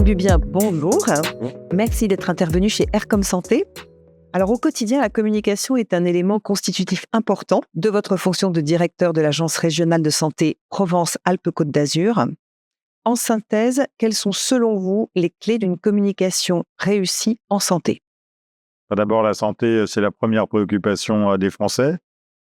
Franck Dubien, bonjour. Merci d'être intervenu chez Aircom Santé. Alors au quotidien, la communication est un élément constitutif important de votre fonction de directeur de l'Agence régionale de santé Provence-Alpes-Côte d'Azur. En synthèse, quelles sont selon vous les clés d'une communication réussie en santé ? D'abord, la santé, c'est la première préoccupation des Français.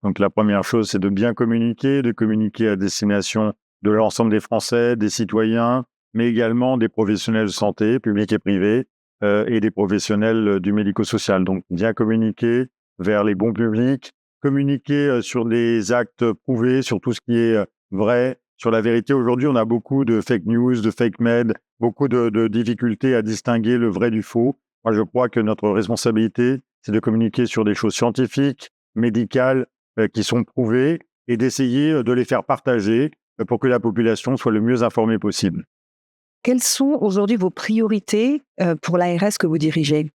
Donc la première chose, c'est de bien communiquer, de communiquer à destination de l'ensemble des Français, des citoyens, mais également des professionnels de santé, publics et privés, et des professionnels du médico-social. Donc bien communiquer vers les bons publics, communiquer sur des actes prouvés, sur tout ce qui est vrai, sur la vérité. Aujourd'hui, on a beaucoup de fake news, de fake med, beaucoup de difficultés à distinguer le vrai du faux. Moi, je crois que notre responsabilité, c'est de communiquer sur des choses scientifiques, médicales, qui sont prouvées, et d'essayer de les faire partager pour que la population soit le mieux informée possible. Quelles sont aujourd'hui vos priorités pour l'ARS que vous dirigez ?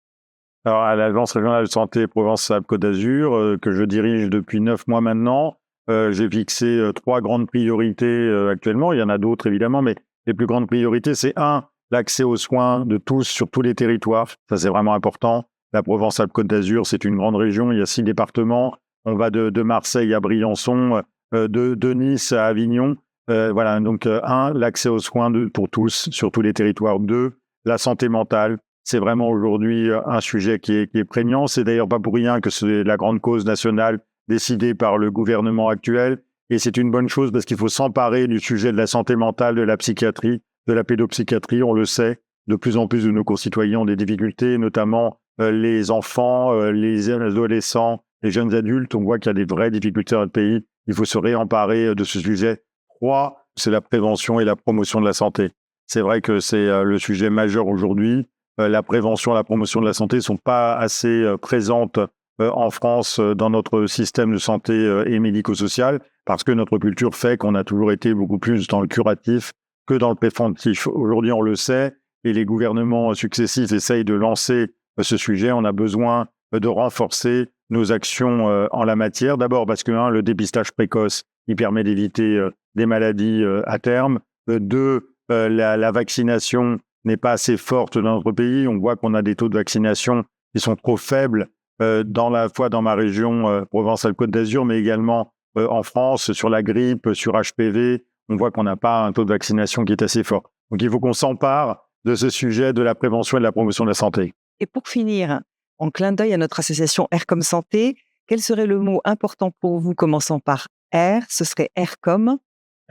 Alors, à l'Agence régionale de santé Provence-Alpes-Côte d'Azur, que je dirige depuis 9 mois maintenant, j'ai fixé 3 grandes priorités actuellement. Il y en a d'autres, évidemment, mais les plus grandes priorités, c'est 1, l'accès aux soins de tous sur tous les territoires. Ça, c'est vraiment important. La Provence-Alpes-Côte d'Azur, c'est une grande région. Il y a 6 départements. On va de Marseille à Briançon, de Nice à Avignon. Voilà, donc 1, l'accès aux soins pour tous sur tous les territoires. 2, la santé mentale. C'est vraiment aujourd'hui un sujet qui est prégnant. C'est d'ailleurs pas pour rien que c'est la grande cause nationale décidée par le gouvernement actuel. Et c'est une bonne chose parce qu'il faut s'emparer du sujet de la santé mentale, de la psychiatrie, de la pédopsychiatrie. On le sait, de plus en plus de nos concitoyens ont des difficultés, notamment les enfants, les adolescents, les jeunes adultes. On voit qu'il y a des vraies difficultés dans notre pays. Il faut se réemparer de ce sujet. 3, c'est la prévention et la promotion de la santé. C'est vrai que c'est le sujet majeur aujourd'hui. La prévention et la promotion de la santé ne sont pas assez présentes en France dans notre système de santé et médico-social parce que notre culture fait qu'on a toujours été beaucoup plus dans le curatif que dans le préventif. Aujourd'hui, on le sait et les gouvernements successifs essayent de lancer ce sujet. On a besoin de renforcer nos actions en la matière. D'abord parce que, 1, le dépistage précoce, il permet d'éviter des maladies à terme. 2, la vaccination n'est pas assez forte dans notre pays. On voit qu'on a des taux de vaccination qui sont trop faibles dans ma région Provence-Alpes-Côte d'Azur, mais également en France, sur la grippe, sur HPV. On voit qu'on n'a pas un taux de vaccination qui est assez fort. Donc il faut qu'on s'empare de ce sujet de la prévention et de la promotion de la santé. Et pour finir, en clin d'œil à notre association Aircom Santé, quel serait le mot important pour vous commençant par R ? Ce serait R comme ?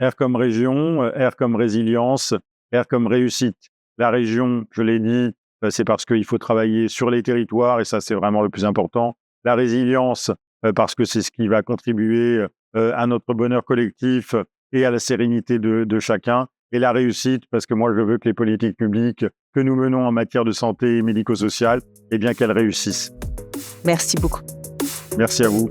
R comme région, R comme résilience, R comme réussite. La région, je l'ai dit, c'est parce qu'il faut travailler sur les territoires et ça, c'est vraiment le plus important. La résilience, parce que c'est ce qui va contribuer à notre bonheur collectif et à la sérénité de chacun. Et la réussite, parce que moi, je veux que les politiques publiques que nous menons en matière de santé et médico-sociale, eh bien qu'elles réussissent. Merci beaucoup. Merci à vous.